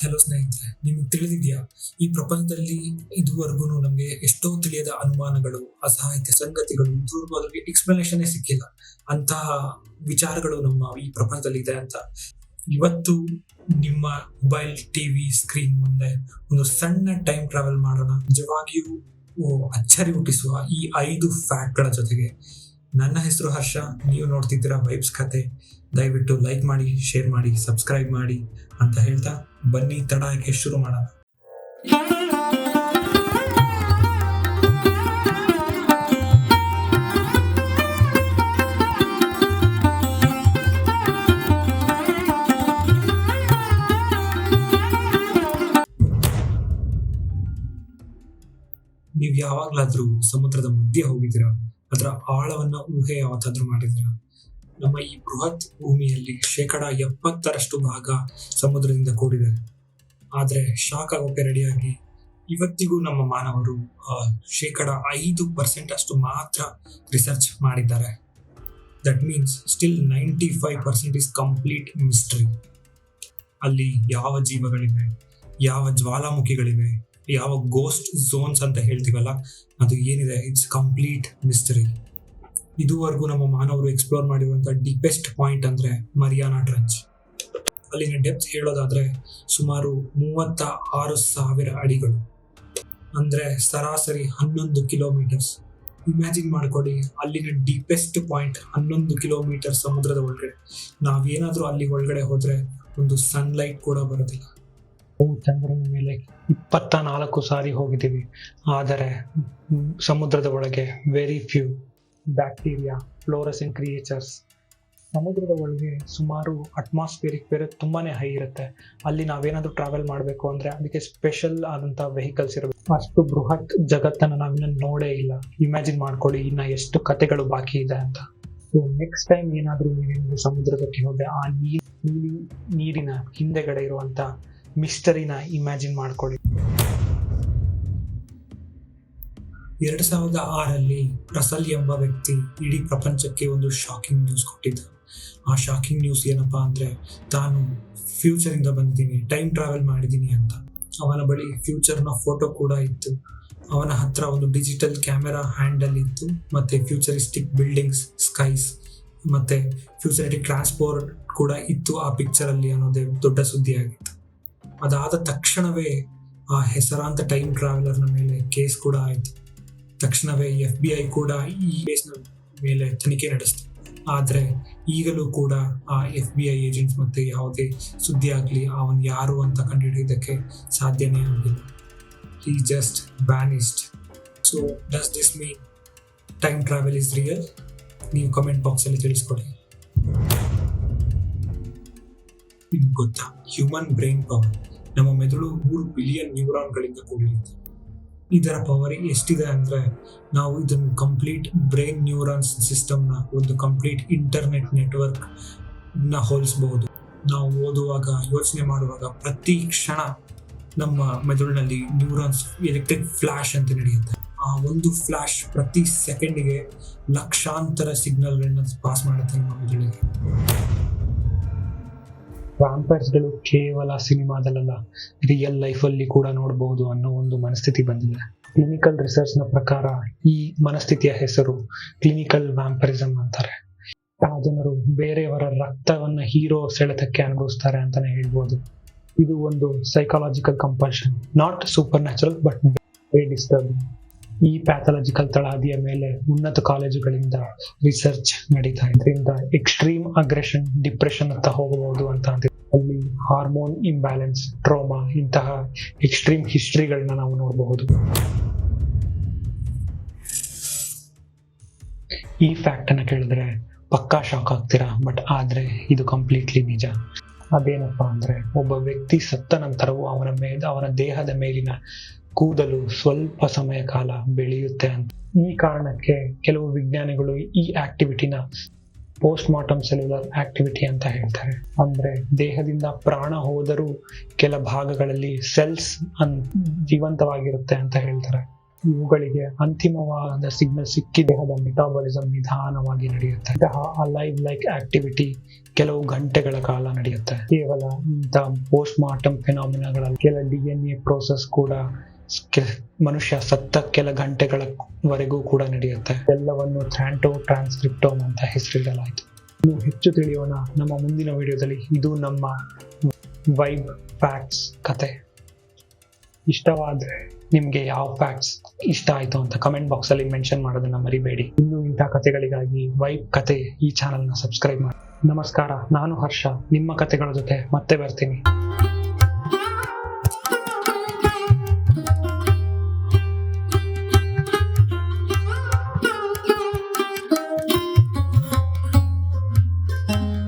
Hello ಸ್ನೇಹಿತರೆ, ನಿಮ್ಗೆ ತಿಳಿದಿದ್ಯಾ ಈ ಪ್ರಪಂಚದಲ್ಲಿ ಇದುವರೆಗೂ ನಮ್ಗೆ ಎಷ್ಟೋ ತಿಳಿಯದ ಅನುಮಾನಗಳು, ಅಸಹಾಯಕ ಸಂಗತಿಗಳು, ಇದುವರೆಗೂ ಅದಕ್ಕೆ ಎಕ್ಸ್ಪ್ಲನೇಷನ್ ಸಿಕ್ಕಿಲ್ಲ ಅಂತಹ ವಿಚಾರಗಳು ನಮ್ಮ ಈ ಪ್ರಪಂಚದಲ್ಲಿ ಇದೆ ಅಂತ ಇವತ್ತು ನಿಮ್ಮ ಮೊಬೈಲ್ ಟಿವಿ ಸ್ಕ್ರೀನ್ ಮುಂದೆ ಒಂದು ಸಣ್ಣ ಟೈಮ್ ಟ್ರಾವೆಲ್ ಮಾಡೋಣ. ನಿಜವಾಗಿಯೂ ಅಚ್ಚರಿ ಹುಟ್ಟಿಸುವ ಈ 5 ಫ್ಯಾಕ್ಟ್ಗಳ ಜೊತೆಗೆ. ನನ್ನ ಹೆಸರು ಹರ್ಷ, ನೀವು ನೋಡ್ತಿದ್ದೀರಾ ವೈಬ್ಸ್ ಕತೆ. ದಯವಿಟ್ಟು ಲೈಕ್ ಮಾಡಿ, ಶೇರ್ ಮಾಡಿ, ಸಬ್ಸ್ಕ್ರೈಬ್ ಮಾಡಿ ಅಂತ ಹೇಳ್ತಾ ಬನ್ನಿ ತಡಕ್ಕೆ ಶುರು ಮಾಡೋಣ. ನೀವು ಯಾವಾಗ್ಲಾದ್ರೂ ಸಮುದ್ರದ ಮಧ್ಯೆ ಹೋಗಿದ್ದೀರಾ? ಅದರ ಆಳವನ್ನ ಊಹೆ ಯಾವತ್ತಾದ್ರೂ ಮಾಡಿದ್ದೀರಾ? ನಮ್ಮ ಈ ಬೃಹತ್ ಭೂಮಿಯಲ್ಲಿ 70% ಭಾಗ ಸಮುದ್ರದಿಂದ ಕೂಡಿದೆ. ಆದ್ರೆ ಶಾಕ್ ಆಗೋಕೆ ರೆಡಿಯಾಗಿ ಇವತ್ತಿಗೂ ನಮ್ಮ ಮಾನವರು 5% ಅಷ್ಟು ಮಾತ್ರ ರಿಸರ್ಚ್ ಮಾಡಿದ್ದಾರೆ. That means still 95% is complete mystery. ಅಲ್ಲಿ ಯಾವ ಜೀವಗಳಿವೆ, ಯಾವ ಜ್ವಾಲಾಮುಖಿಗಳಿವೆ, ಯಾವ ಗೋಸ್ಟ್ ಝೋನ್ಸ್ ಅಂತ ಹೇಳ್ತೀವಲ್ಲ, ಅದು ಏನಿದೆ ಇಟ್ಸ್ ಕಂಪ್ಲೀಟ್ ಮಿಸ್ಟರಿ. ಇದುವರೆಗೂ ನಮ್ಮ ಮಾನವರು ಎಕ್ಸ್ಪ್ಲೋರ್ ಮಾಡಿರುವಂತಹ ಡೀಪೆಸ್ಟ್ ಪಾಯಿಂಟ್ ಅಂದ್ರೆ ಮರಿಯಾನಾ ಟ್ರೆಂಚ್. ಅಲ್ಲಿನ ಡೆಪ್ತ್ ಹೇಳೋದಾದ್ರೆ ಸುಮಾರು 36,000 ಅಡಿಗಳು, ಅಂದ್ರೆ ಸರಾಸರಿ 11 ಕಿಲೋಮೀಟರ್ಸ್. ಇಮ್ಯಾಜಿನ್ ಮಾಡ್ಕೊಳ್ಳಿ, ಅಲ್ಲಿನ ಡೀಪೆಸ್ಟ್ ಪಾಯಿಂಟ್ 11 ಕಿಲೋಮೀಟರ್ ಸಮುದ್ರದ ಒಳಗಡೆ. ನಾವೇನಾದ್ರೂ ಅಲ್ಲಿ ಒಳಗಡೆ ಹೋದ್ರೆ ಒಂದು ಸನ್ಲೈಟ್ ಕೂಡ ಬರೋದಿಲ್ಲ. ಚಂದ್ರನ ಮೇಲೆ 24 ಸಾರಿ ಹೋಗಿದ್ದೀವಿ, ಆದರೆ ಸಮುದ್ರದ ಒಳಗೆ very few bacteria, fluorescent creatures. ಸಮುದ್ರದ ಒಳಗೆ ಸುಮಾರು ಅಟ್ಮಾಸ್ಫಿಯರಿಕ್ ಬೇರೆ ತುಂಬಾನೇ ಹೈ ಇರುತ್ತೆ. ಅಲ್ಲಿ ನಾವೇನಾದ್ರೂ ಟ್ರಾವೆಲ್ ಮಾಡಬೇಕು ಅಂದ್ರೆ ಅದಕ್ಕೆ ಸ್ಪೆಷಲ್ ಆದಂತ ವೆಹಿಕಲ್ಸ್ ಇರಬೇಕು. ಅಷ್ಟು ಬೃಹತ್ ಜಗತ್ತನ್ನ ನಾವಿನ್ನ ನೋಡೇ ಇಲ್ಲ. ಇಮ್ಯಾಜಿನ್ ಮಾಡ್ಕೊಳ್ಳಿ ಇನ್ನ ಎಷ್ಟು ಕತೆಗಳು ಬಾಕಿ ಇದೆ ಅಂತ. ಸೊ ನೆಕ್ಸ್ಟ್ ಟೈಮ್ ಏನಾದ್ರೂ ನೀವೇನಾದ್ರೂ ಸಮುದ್ರಕ್ಕೆ ಹೋದ್ರೆ ಆ ನೀರಿನ ಹಿಂದೆಗಡೆ ಇರುವಂತ ಮಿಸ್ಟರಿನ ಇಮ್ಯಾಜಿನ್ ಮಾಡ್ಕೊಳ್ಳಿ. 2006ರಲ್ಲಿ ರಸಲ್ ಎಂಬ ವ್ಯಕ್ತಿ ಇಡೀ ಪ್ರಪಂಚಕ್ಕೆ ಒಂದು ಶಾಕಿಂಗ್ ನ್ಯೂಸ್ ಕೊಟ್ಟಿದ್ದ. ಆ ಶಾಕಿಂಗ್ ನ್ಯೂಸ್ ಏನಪ್ಪಾ ಅಂದ್ರೆ, ತಾನು ಫ್ಯೂಚರ್ ಇಂದ ಬಂದಿದ್ದೀನಿ, ಟೈಮ್ ಟ್ರಾವೆಲ್ ಮಾಡಿದ್ದೀನಿ ಅಂತ. ಅವನ ಬಳಿ ಫ್ಯೂಚರ್ನ ಫೋಟೋ ಕೂಡ ಇತ್ತು. ಅವನ ಹತ್ರ ಒಂದು ಡಿಜಿಟಲ್ ಕ್ಯಾಮೆರಾ ಹ್ಯಾಂಡಲ್ ಇತ್ತು, ಮತ್ತೆ ಫ್ಯೂಚರಿಸ್ಟಿಕ್ ಬಿಲ್ಡಿಂಗ್ಸ್, ಸ್ಕೈಸ್, ಮತ್ತೆ ಫ್ಯೂಚರಿಸ್ಟಿಕ್ ಟ್ರಾನ್ಸ್ಪೋರ್ಟ್ ಕೂಡ ಇತ್ತು ಆ ಪಿಕ್ಚರ್ ಅಲ್ಲಿ ಅನ್ನೋದೇ ದೊಡ್ಡ ಸುದ್ದಿ ಆಗಿತ್ತು. ಅದಾದ ತಕ್ಷಣವೇ ಆ ಹೆಸರಾಂತ ಟೈಮ್ ಟ್ರಾವೆಲರ್ನ ಮೇಲೆ ಕೇಸ್ ಕೂಡ ಆಯಿತು. ತಕ್ಷಣವೇ FBI ಕೂಡ ಈ ಕೇಸ್ನ ಮೇಲೆ ತನಿಖೆ ನಡೆಸಿತು. ಆದ್ರೆ ಈಗಲೂ ಕೂಡ ಆ FBI ಏಜೆಂಟ್ಸ್ ಮತ್ತೆ ಯಾವುದೇ ಸುದ್ದಿ ಆಗ್ಲಿ, ಅವನ್ ಯಾರು ಅಂತ ಕಂಡುಹಿಡಿಯೋದಕ್ಕೆ ಸಾಧ್ಯನೇ ಆಗಿಲ್ಲ. He just vanished. So does this mean time travel is real? ನೀವು ಕಮೆಂಟ್ ಬಾಕ್ಸ್ ಅಲ್ಲಿ ತಿಳಿಸ್ಕೊಡಿ. ಗೊತ್ತಾ, ಹ್ಯೂಮನ್ ಬ್ರೈನ್ ಪವರ್, ನಮ್ಮ ಮೆದುಳು 3 ಬಿಲಿಯನ್ ನ್ಯೂರಾನ್ಗಳಿಂದ ಕೂಡಿರುತ್ತೆ. ಇದರ ಪವರ್ ಎಷ್ಟಿದೆ ಅಂದ್ರೆ, ನಾವು ಇದನ್ನು ಕಂಪ್ಲೀಟ್ ಬ್ರೈನ್ ನ್ಯೂರಾನ್ಸ್ ಸಿಸ್ಟಮ್ನ ಒಂದು ಕಂಪ್ಲೀಟ್ ಇಂಟರ್ನೆಟ್ ನೆಟ್ವರ್ಕ್ ನ ಹೋಲಿಸಬಹುದು. ನಾವು ಓದುವಾಗ, ಯೋಚನೆ ಮಾಡುವಾಗ ಪ್ರತಿ ಕ್ಷಣ ನಮ್ಮ ಮೆದುಳಿನಲ್ಲಿ ನ್ಯೂರಾನ್ಸ್ ಎಲೆಕ್ಟ್ರಿಕ್ ಫ್ಲಾಶ್ ಅಂತ ನಡೆಯುತ್ತೆ. ಆ ಒಂದು ಫ್ಲಾಶ್ ಪ್ರತಿ ಸೆಕೆಂಡಿಗೆ ಲಕ್ಷಾಂತರ ಸಿಗ್ನಲ್ಗಳನ್ನ ಪಾಸ್ ಮಾಡುತ್ತೆ ನಮ್ಮ ಮೆದುಳಿಗೆ. ವ್ಯಾಂಪೈರ್ಸ್ಗಳು ಕೇವಲ ಸಿನಿಮಾದಲ್ಲ, ರಿಯಲ್ ಲೈಫಲ್ಲಿ ಕೂಡ ನೋಡಬಹುದು ಅನ್ನೋ ಒಂದು ಮನಸ್ಥಿತಿ ಬಂದಿದೆ. ಕ್ಲಿನಿಕಲ್ ರಿಸರ್ಚ್ ನ ಪ್ರಕಾರ ಈ ಮನಸ್ಥಿತಿಯ ಹೆಸರು ಕ್ಲಿನಿಕಲ್ ವ್ಯಾಂಪರಿಸಮ್ ಅಂತಾರೆ. ಆ ಜನರು ಬೇರೆಯವರ ರಕ್ತವನ್ನ ಹೀರೋ ಸೆಳೆತಕ್ಕೆ ಅನುಭವಿಸ್ತಾರೆ ಅಂತಾನೆ ಹೇಳ್ಬೋದು. ಇದು ಒಂದು psychological compulsion, not super natural but very disturbing. ಈ ಪ್ಯಾಥಾಲಜಿಕಲ್ ತಳಹದಿಯ ಮೇಲೆ ಉನ್ನತ ಕಾಲೇಜುಗಳಿಂದ ರಿಸರ್ಚ್ ನಡೀತಾ ಇದರಿಂದ ಎಕ್ಸ್ಟ್ರೀಮ್ ಅಗ್ರೆಷನ್, ಡಿಪ್ರೆಷನ್ ಅಂತ ಹೋಗಬಹುದು ಅಂತ. ಅಲ್ಲಿ ಹಾರ್ಮೋನ್ ಇಂಬ್ಯಾಲೆನ್ಸ್, ಟ್ರೋಮಾ, ಇಂತಹ ಎಕ್ಸ್ಟ್ರೀಮ್ ಹಿಸ್ಟ್ರಿಗಳನ್ನ ನಾವು ನೋಡಬಹುದು. ಈ ಫ್ಯಾಕ್ಟ್ ಅನ್ನ ಕೇಳಿದ್ರೆ ಪಕ್ಕಾ ಶಾಕ್ ಆಗ್ತೀರಾ, ಬಟ್ ಆದ್ರೆ ಇದು ಕಂಪ್ಲೀಟ್ಲಿ ನಿಜ. ಅದೇನಪ್ಪಾ ಅಂದ್ರೆ, ಒಬ್ಬ ವ್ಯಕ್ತಿ ಸತ್ತ ನಂತರವೂ ಅವನ ದೇಹದ ಮೇಲಿನ ಕೂದಲು ಸ್ವಲ್ಪ ಸಮಯ ಕಾಲ ಬೆಳೆಯುತ್ತೆ ಅಂತ. ಈ ಕಾರಣಕ್ಕೆ ಕೆಲವು ವಿಜ್ಞಾನಿಗಳು ಈ ಆಕ್ಟಿವಿಟಿನ ಪೋಸ್ಟ್ ಮಾರ್ಟಮ್ ಸೆಲ್ಯುಲರ್ ಆಕ್ಟಿವಿಟಿ ಅಂತ ಹೇಳ್ತಾರೆ. ಅಂದ್ರೆ ದೇಹದಿಂದ ಪ್ರಾಣ ಹೋದರೂ ಕೆಲ ಭಾಗಗಳಲ್ಲಿ ಸೆಲ್ಸ್ ಜೀವಂತವಾಗಿರುತ್ತೆ ಅಂತ ಹೇಳ್ತಾರೆ. ಇವುಗಳಿಗೆ ಅಂತಿಮವಾದ ಸಿಗ್ನಲ್ ಸಿಕ್ಕಿ ದೇಹದ ಮೆಟಾಬಾಲಿಸಂ ನಿಧಾನವಾಗಿ ನಡೆಯುತ್ತೆ. ಇಂತಹ ಅಲೈವ್ ಲೈಕ್ ಆಕ್ಟಿವಿಟಿ ಕೆಲವು ಗಂಟೆಗಳ ಕಾಲ ನಡೆಯುತ್ತೆ. ಕೇವಲ ಇಂತಹ ಪೋಸ್ಟ್ ಮಾರ್ಟಮ್ ಫಿನಾಮಿನಾಗಳಲ್ಲಿ ಕೆಲ DNA ಪ್ರೋಸೆಸ್ ಕೂಡ ಮನುಷ್ಯ ಸತ್ತ ಕೆಲ ಗಂಟೆಗಳವರೆಗೂ ಕೂಡ ನಡೆಯುತ್ತೆ. ಎಲ್ಲವನ್ನು ಥ್ರಾಂಟೋ ಟ್ರಾನ್ಸ್ಕ್ರಿಪ್ಟೋಮ್ ಅಂತ ಹೆಸರಿಡಲಾಯಿತು. ಇನ್ನು ಹೆಚ್ಚು ತಿಳಿಯೋಣ ನಮ್ಮ ಮುಂದಿನ ವಿಡಿಯೋದಲ್ಲಿ. ಇದು ನಮ್ಮ ವೈಬ್ ಫ್ಯಾಕ್ಟ್ಸ್ ಕತೆ. ಇಷ್ಟವಾದರೆ ನಿಮಗೆ ಯಾವ ಫ್ಯಾಕ್ಟ್ಸ್ ಇಷ್ಟ ಆಯಿತು ಅಂತ ಕಮೆಂಟ್ ಬಾಕ್ಸಲ್ಲಿ ಮೆನ್ಷನ್ ಮಾಡೋದನ್ನ ಮರಿಬೇಡಿ. ಇನ್ನು ಇಂಥ ಕತೆಗಳಿಗಾಗಿ ವೈಬ್ ಕತೆ ಈ ಚಾನಲ್ನ ಸಬ್ಸ್ಕ್ರೈಬ್ ಮಾಡಿ. ನಮಸ್ಕಾರ, ನಾನು ಹರ್ಷ. ನಿಮ್ಮ ಕತೆಗಳ ಜೊತೆ ಮತ್ತೆ ಬರ್ತೀನಿ.